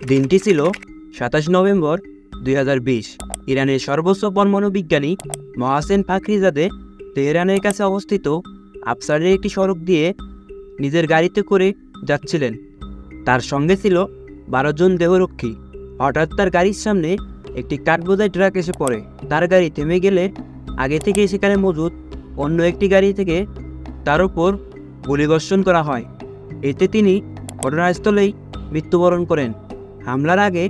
দিনটি ছিল ২৭ নভেম্বর ২০২০। ইরানের সর্বোচ্চ পরমাণু বিজ্ঞানী মহাসেন ফাখরিজাদে তেহরানের কাছে অবস্থিত আফসারের একটি সড়ক দিয়ে নিজের গাড়িতে করে যাচ্ছিলেন। তার সঙ্গে ছিল ১২ জন দেহরক্ষী। হঠাৎ তার গাড়ির সামনে একটি কাঠবোঝাই ট্রাক এসে পড়ে। তার গাড়ি থেমে গেলে আগে থেকে সেখানে মজুদ অন্য একটি গাড়ি থেকে তার উপর গুলিবর্ষণ করা হয়। এতে তিনি ঘটনাস্থলেই মৃত্যুবরণ করেন। হামলার আগে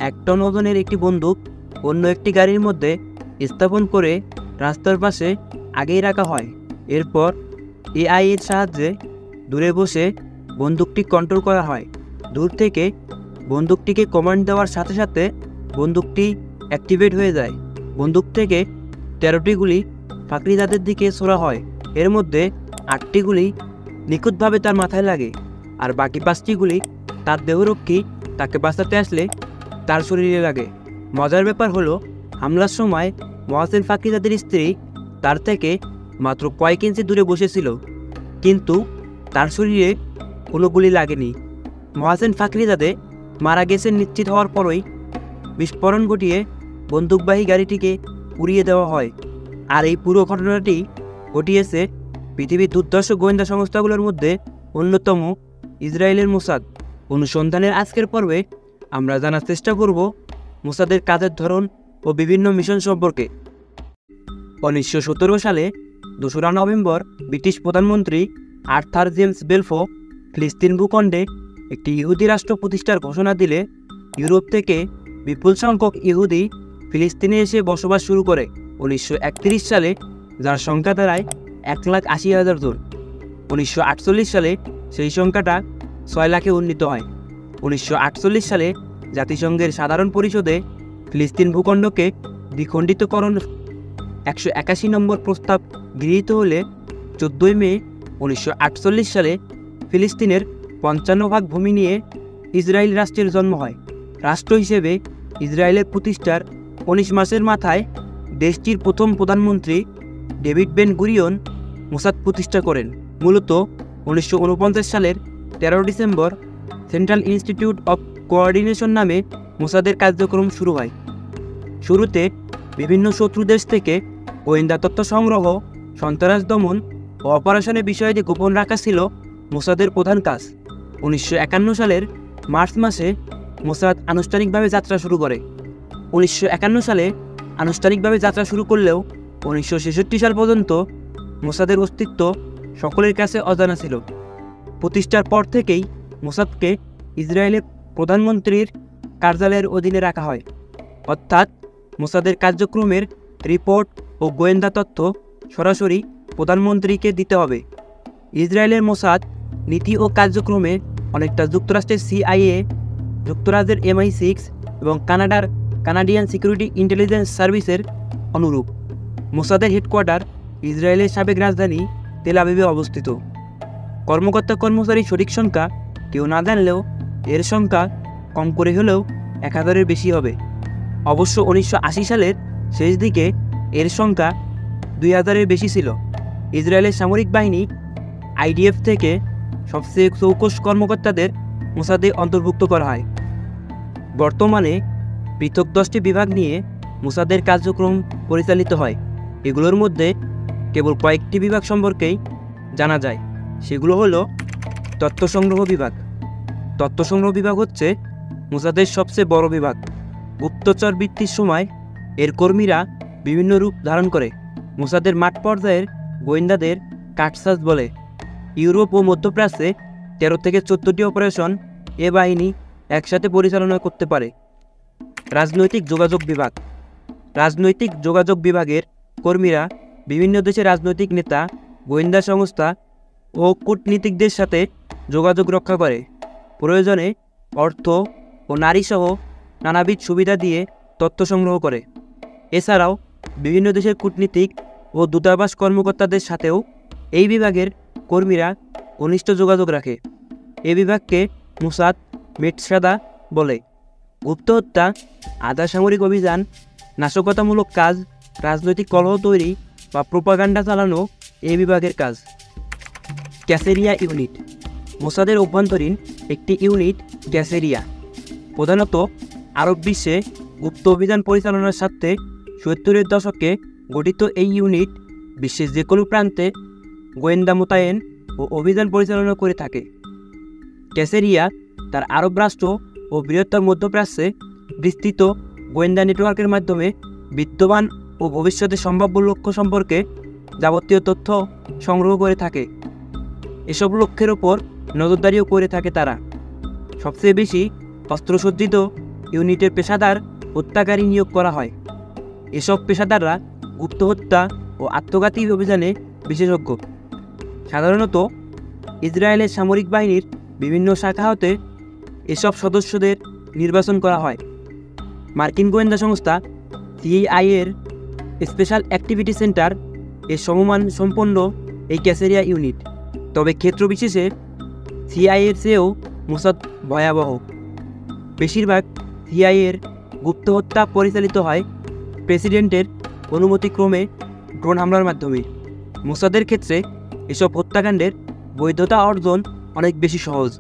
১ টন ওজনের একটি বন্দুক অন্য একটি গাড়ির মধ্যে স্থাপন করে রাস্তার পাশে আগেই রাখা হয়। এরপর এআই এর সাহায্যে দূরে বসে বন্দুকটি কন্ট্রোল করা হয়। দূর থেকে বন্দুকটিকে কমান্ড দেওয়ার সাথে সাথে বন্দুকটি অ্যাক্টিভেট হয়ে যায়। বন্দুক থেকে ১৩টি গুলি ফাখরিজাদের দিকে ছোড়া হয়। এর মধ্যে ৮টি গুলি নিখুঁতভাবে তার মাথায় লাগে, আর বাকি 5টি গুলি তার দেহরক্ষী তাকে বাঁচাতে আসলে তার শরীরে লাগে। মজার ব্যাপার হলো, হামলার সময় মহাসেন ফাখরিজাদের স্ত্রী তার থেকে মাত্র কয়েক ইঞ্চি দূরে বসেছিল, কিন্তু তার শরীরে কোনো গুলি লাগেনি। মহাসেন ফাখরিজাদে মারা গেছেন নিশ্চিত হওয়ার পরই বিস্ফোরণ ঘটিয়ে বন্দুকবাহী গাড়িটিকে উড়িয়ে দেওয়া হয়। আর এই পুরো ঘটনাটি ঘটিয়েছে পৃথিবীর দুর্ধর্ষ গোয়েন্দা সংস্থাগুলোর মধ্যে অন্যতম ইসরায়েলের মোসাদ। অনুসন্ধানের আজকের পর্বে আমরা জানার চেষ্টা করব মোসাদের কাজের ধরন ও বিভিন্ন মিশন সম্পর্কে। ১৯১৭ সালে ২রা নভেম্বর ব্রিটিশ প্রধানমন্ত্রী আর্থার জেমস বেলফো ফিলিস্তিন ভূখণ্ডে একটি ইহুদি রাষ্ট্র প্রতিষ্ঠার ঘোষণা দিলে ইউরোপ থেকে বিপুল সংখ্যক ইহুদি ফিলিস্তিনে এসে বসবাস শুরু করে। ১৯৩১ সালে যার সংখ্যা দাঁড়ায় ১,৮০,০০০ জন। ১৯৪৮ সালে সেই সংখ্যাটা ৬ লাখে উন্নীত হয়। ১৯৪৮ সালে জাতিসংঘের সাধারণ পরিষদে ফিলিস্তিন ভূখণ্ডকে দ্বিখণ্ডিতকরণ ১৮১ নম্বর প্রস্তাব গৃহীত হলে ১৪ মে ১৯৪৮ সালে ফিলিস্তিনের ৫৫% ভূমি নিয়ে ইসরায়েল রাষ্ট্রের জন্ম হয়। রাষ্ট্র হিসেবে ইসরায়েলের প্রতিষ্ঠার ১৯ মাসের মাথায় দেশটির প্রথম প্রধানমন্ত্রী ডেভিড বেন গুরিয়ন মোসাদ প্রতিষ্ঠা করেন। মূলত ১৯৪৯ সালের ১৩ December central institute of coordination নামে মোসাদের কার্যক্রম শুরু হয়। শুরুতে বিভিন্ন শত্রু দেশ থেকে গোয়েন্দা তথ্য সংগ্রহ, সন্ত্রাস দমন ও অপারেশনের বিষয়টি গোপন রাখা ছিল মোসাদের প্রধান কাজ। ১৯৫১ সালের মার্চ মাসে মোসাদ আনুষ্ঠানিকভাবে যাত্রা শুরু করে। ১৯৫১ সালে আনুষ্ঠানিকভাবে যাত্রা শুরু করলেও ১৯৬৬ সাল পর্যন্ত মোসাদের অস্তিত্ব সকলের কাছে অজানা ছিল। প্রতিষ্ঠার পর থেকেই মোসাদকে ইসরায়েলের প্রধানমন্ত্রীর কার্যালয়ের অধীনে রাখা হয়, অর্থাৎ মোসাদের কার্যক্রমের রিপোর্ট ও গোয়েন্দা তথ্য সরাসরি প্রধানমন্ত্রীকে দিতে হবে। ইসরায়েলের মোসাদ নীতি ও কার্যক্রমে অনেকটা যুক্তরাষ্ট্রের সিআইএ, যুক্তরাজ্যের MI6 এবং কানাডিয়ান সিকিউরিটি ইন্টেলিজেন্স সার্ভিসের অনুরূপ। মোসাদের হেডকোয়ার্টার ইসরায়েলের সাবেক রাজধানী তেল আবিবে অবস্থিত। কর্মকর্তা কর্মচারীর সঠিক সংখ্যা কেউ না জানলেও এর সংখ্যা কম করে হলেও ১,০০০-এর বেশি হবে। অবশ্য ১৯৮০ সালের শেষ দিকে এর সংখ্যা ২,০০০-এর বেশি ছিল। ইসরায়েলের সামরিক বাহিনী IDF থেকে সবচেয়ে চৌকস কর্মকর্তাদের মোসাদে অন্তর্ভুক্ত করা হয়। বর্তমানে পৃথক 10টি বিভাগ নিয়ে মোসাদের কার্যক্রম পরিচালিত হয়। এগুলোর মধ্যে কেবল কয়েকটি বিভাগ সম্পর্কেই জানা যায়। সেগুলো হলো তথ্য সংগ্রহ বিভাগ। তথ্য সংগ্রহ বিভাগ হচ্ছে মোসাদের সবচেয়ে বড় বিভাগ। গুপ্তচর বৃত্তির সময় এর কর্মীরা বিভিন্ন রূপ ধারণ করে। মোসাদের মাঠ পর্যায়ের গোয়েন্দাদের কাটসাস বলে। ইউরোপ ও মধ্যপ্রাচ্যে 13 থেকে 14টি অপারেশন এ বাহিনী একসাথে পরিচালনা করতে পারে। রাজনৈতিক যোগাযোগ বিভাগ। রাজনৈতিক যোগাযোগ বিভাগের কর্মীরা বিভিন্ন দেশের রাজনৈতিক নেতা, গোয়েন্দা সংস্থা ও কূটনীতিকদের সাথে যোগাযোগ রক্ষা করে। প্রয়োজনে অর্থ ও নারীসহ নানাবিধ সুবিধা দিয়ে তথ্য সংগ্রহ করে। এছাড়াও বিভিন্ন দেশের কূটনীতিক ও দূতাবাস কর্মকর্তাদের সাথেও এই বিভাগের কর্মীরা ঘনিষ্ঠ যোগাযোগ রাখে। এ বিভাগকে মোসাদ মেটসাদা বলে। গুপ্ত হত্যা, আধা সামরিক অভিযান, নাশকতামূলক কাজ, রাজনৈতিক কলহ তৈরি বা প্রোপাগান্ডা চালানো এই বিভাগের কাজ। ক্যাসেরিয়া ইউনিট। মোসাদের অভ্যন্তরীণ একটি ইউনিট ক্যাসেরিয়া। প্রধানত আরব বিশ্বে গুপ্ত অভিযান পরিচালনার স্বার্থে 70-এর দশকে গঠিত এই ইউনিট বিশ্বের যে কোনো প্রান্তে গোয়েন্দা মোতায়েন ও অভিযান পরিচালনা করে থাকে। ক্যাসেরিয়া তার আরব রাষ্ট্র ও বৃহত্তর মধ্যপ্রাচ্যে বিস্তৃত গোয়েন্দা নেটওয়ার্কের মাধ্যমে বিদ্যমান ও ভবিষ্যতে সম্ভাব্য লক্ষ্য সম্পর্কে যাবতীয় তথ্য সংগ্রহ করে থাকে। এসব লক্ষ্যের ওপর নজরদারিও করে থাকে তারা। সবচেয়ে বেশি অস্ত্রসজ্জিত ইউনিটের পেশাদার হত্যাকারী নিয়োগ করা হয়। এসব পেশাদাররা গুপ্ত হত্যা ও আত্মঘাতী অভিযানে বিশেষজ্ঞ। সাধারণত ইসরায়েলের সামরিক বাহিনীর বিভিন্ন শাখা হতে এসব সদস্যদের নির্বাচন করা হয়। মার্কিন গোয়েন্দা সংস্থা সিআইএর স্পেশাল অ্যাক্টিভিটি সেন্টার এর সমমান সম্পন্ন এই ক্যাসেরিয়া ইউনিট। তবে ক্ষেত্রবিশেষে সিআইএর চেয়েও মোসাদ ভয়াবহ। বেশিরভাগ সিআইএর গুপ্ত হত্যা পরিচালিত হয় প্রেসিডেন্টের অনুমতিক্রমে ড্রোন হামলার মাধ্যমে। মোসাদের ক্ষেত্রে এসব হত্যাকাণ্ডের বৈধতা অর্জন অনেক বেশি সহজ।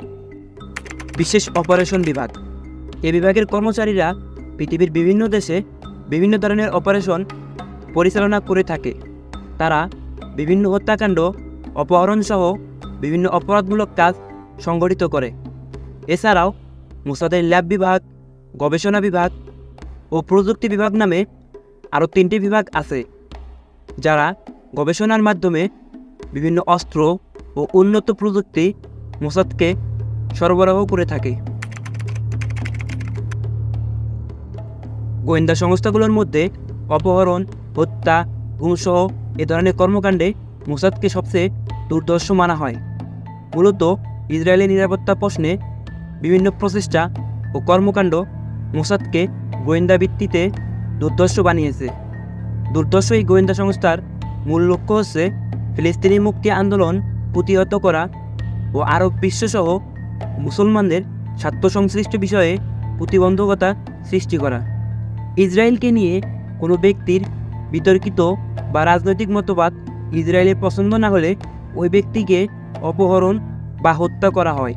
বিশেষ অপারেশন বিভাগ। এ বিভাগের কর্মচারীরা পৃথিবীর বিভিন্ন দেশে বিভিন্ন ধরনের অপারেশন পরিচালনা করে থাকে। তারা বিভিন্ন হত্যাকাণ্ড, অপহরণসহ বিভিন্ন অপরাধমূলক কাজ সংগঠিত করে। এছাড়াও মোসাদের ল্যাব বিভাগ, গবেষণা বিভাগ ও প্রযুক্তি বিভাগ নামে আরও 3টি বিভাগ আছে, যারা গবেষণার মাধ্যমে বিভিন্ন অস্ত্র ও উন্নত প্রযুক্তি মোসাদকে সরবরাহ করে থাকে। গোয়েন্দা সংস্থাগুলোর মধ্যে অপহরণ, হত্যা, গুমসহ এ ধরনের কর্মকাণ্ডে মোসাদকে সবচেয়ে দুর্ধর্ষ মানা হয়। মূলত ইসরায়েলের নিরাপত্তা প্রশ্নে বিভিন্ন প্রচেষ্টা ও কর্মকাণ্ড মোসাদকে গোয়েন্দা ভিত্তিতে দুর্ধর্ষ বানিয়েছে। দুর্ধর্ষ এই গোয়েন্দা সংস্থার মূল লক্ষ্য হচ্ছে ফিলিস্তিনি মুক্তি আন্দোলন প্রতিহত করা ও আরব বিশ্বসহ মুসলমানদের স্বার্থ সংশ্লিষ্ট বিষয়ে প্রতিবন্ধকতা সৃষ্টি করা। ইসরায়েলকে নিয়ে কোনো ব্যক্তির বিতর্কিত বা রাজনৈতিক মতবাদ ইসরায়েলের পছন্দ না হলে ওই ব্যক্তিকে অপহরণ বা হত্যা করা হয়।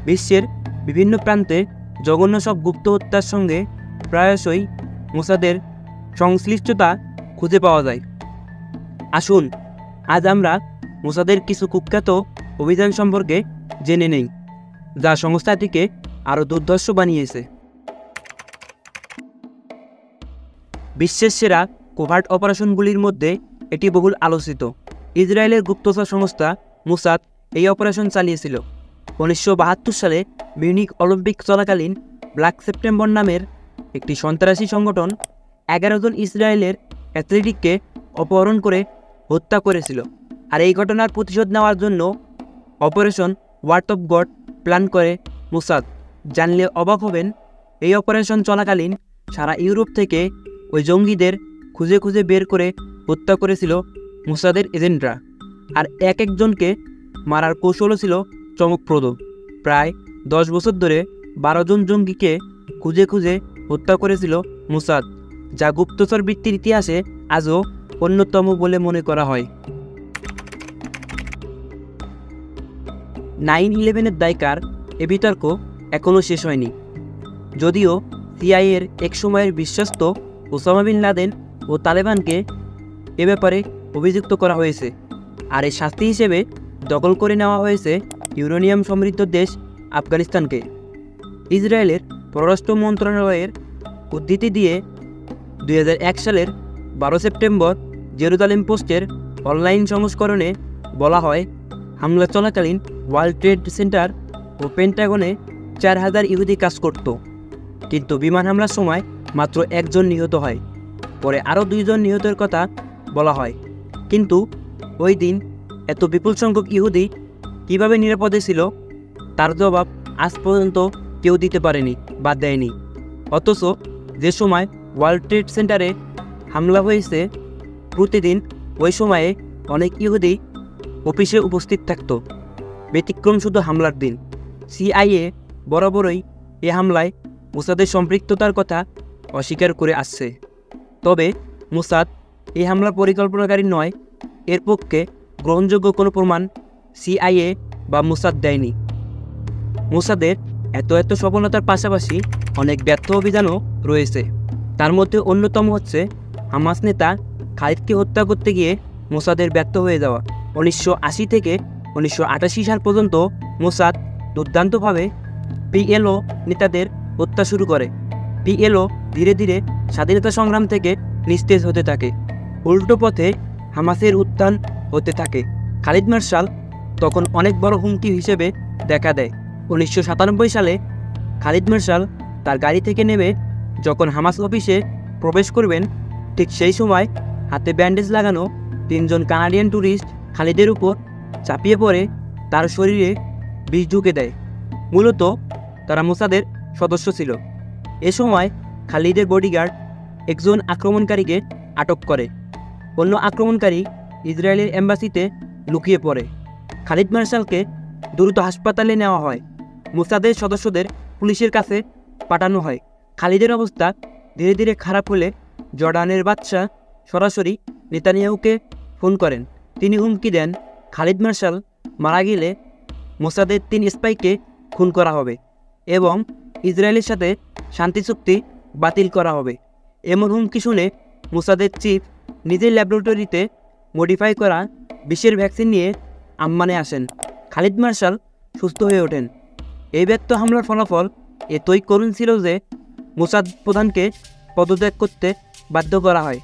বিশ্বের বিভিন্ন প্রান্তে জঘন্য সব গুপ্ত হত্যার সঙ্গে প্রায়শই মোসাদের সংশ্লিষ্টতা খুঁজে পাওয়া যায়। আসুন আজ আমরা মোসাদের কিছু কুখ্যাত অভিযান সম্পর্কে জেনে নেই, যা সংস্থাটিকে আরও দুর্ধর্ষ বানিয়েছে। বিশ্বের সেরা কোভার্ট অপারেশনগুলির মধ্যে এটি বহুল আলোচিত। ইসরায়েলের গুপ্তচর সংস্থা মোসাদ এই অপারেশন চালিয়েছিল। 1972 সালে মিউনিক অলিম্পিক চলাকালীন ব্ল্যাক সেপ্টেম্বর নামের একটি সন্ত্রাসী সংগঠন 11 জন ইসরায়েলের অ্যাথলেটিককে অপহরণ করে হত্যা করেছিল। আর এই ঘটনার প্রতিশোধ নেওয়ার জন্য operation wrath of God plan করে মোসাদ। জানলে অবাক হবেন, এই অপারেশন চলাকালীন সারা ইউরোপ থেকে ওই জঙ্গিদের খুঁজে খুঁজে বের করে হত্যা করেছিল মোসাদের এজেন্টরা। আর এক একজনকে মারার কৌশলও ছিল চমকপ্রদ। প্রায় 10 বছর ধরে 12 জন জঙ্গিকে খুঁজে খুঁজে হত্যা করেছিল মোসাদ, যা গুপ্তচর বৃত্তির ইতিহাসে আজও অন্যতম বলে মনে করা হয়। 9/11-এর দায়কার এ বিতর্ক এখনও শেষ হয়নি। যদিও সিআইএর এক সময়ের বিশ্বস্ত ওসামা বিন লাদেন ও তালেবানকে এ ব্যাপারে অভিযুক্ত করা হয়েছে, আর এর শাস্তি হিসেবে দখল করে নেওয়া হয়েছে ইউরেনিয়াম সমৃদ্ধ দেশ আফগানিস্তানকে। ইসরায়েলের পররাষ্ট্র মন্ত্রণালয়ের উদ্ধৃতি দিয়ে 2001 সালের 12 সেপ্টেম্বর জেরুজালেম পোস্টের অনলাইন সংস্করণে বলা হয়, হামলা চলাকালীন ওয়ার্ল্ড ট্রেড সেন্টার ও পেন্টাগনে 4000 ইহুদি কাজ করত, কিন্তু বিমান হামলার সময় মাত্র 1 জন নিহত হয়। পরে আরও 2 জন নিহতের কথা বলা হয়। কিন্তু ওই দিন এত বিপুল সংখ্যক ইহুদি কীভাবে নিরাপদে ছিল তার জবাব আজ পর্যন্ত কেউ দিতে পারেনি বা দেয়নি। অথচ যে সময় ওয়ার্ল্ড ট্রেড সেন্টারে হামলা হয়েছে, প্রতিদিন ওই সময়ে অনেক ইহুদি অফিসে উপস্থিত থাকত। ব্যতিক্রম শুধু হামলার দিন। সিআইএ বরাবরই এ হামলায় মোসাদের সম্পৃক্ততার কথা অস্বীকার করে আসছে। তবে মোসাদ এই হামলার পরিকল্পনাকারী নয়, এর পক্ষে গ্রহণযোগ্য কোনো প্রমাণ সিআইএ বা মোসাদ দেয়নি। মোসাদের এত সফলতার পাশাপাশি অনেক ব্যর্থ অভিযানও রয়েছে। তার মধ্যে অন্যতম হচ্ছে হামাস নেতা খালিদকে হত্যা করতে গিয়ে মোসাদের ব্যর্থ হয়ে যাওয়া। 1980 থেকে 1988 সাল পর্যন্ত মোসাদ দুর্দান্তভাবে পিএলও নেতাদের হত্যা শুরু করে। পিএলও ধীরে ধীরে স্বাধীনতা সংগ্রাম থেকে নিস্তেজ হতে থাকে। উল্টো পথে হামাসের উত্থান হতে থাকে। খালিদ মার্শাল তখন অনেক বড় হুমকি হিসেবে দেখা দেয়। 1997 সালে খালিদ মার্শাল তার গাড়ি থেকে নেমে যখন হামাস অফিসে প্রবেশ করবেন, ঠিক সেই সময় হাতে ব্যান্ডেজ লাগানো 3 জন কানাডিয়ান ট্যুরিস্ট খালিদের উপর চাপিয়ে পড়ে তার শরীরে বিষ ঢুকে দেয়। মূলত তারা মোসাদের সদস্য ছিল। এ সময় খালিদের বডিগার্ড একজন আক্রমণকারীকে আটক করে। অন্য আক্রমণকারী ইসরায়েলের এম্বাসিতে লুকিয়ে পড়ে। খালিদ মার্শালকে দ্রুত হাসপাতালে নেওয়া হয়। মোসাদের সদস্যদের পুলিশের কাছে পাঠানো হয়। খালিদের অবস্থা ধীরে ধীরে খারাপ হলে জর্ডানের বাদশা সরাসরি নেতানিয়াহুকে ফোন করেন। তিনি হুমকি দেন, খালিদ মার্শাল মারা গেলে মোসাদের 3 স্পাইকে খুন করা হবে এবং ইসরায়েলের সাথে শান্তি চুক্তি বাতিল করা হবে। এমন হুমকি শুনে মোসাদের চিফ নিজের ল্যাবরেটরিতে মডিফাই করা বিষের ভ্যাকসিন নিয়ে আম্মানে আসেন। খালিদ মার্শাল সুস্থ হয়ে ওঠেন। এই ব্যর্থ হামলার ফলাফল এতই করুণ ছিল যে মোসাদ প্রধানকে পদত্যাগ করতে বাধ্য করা হয়।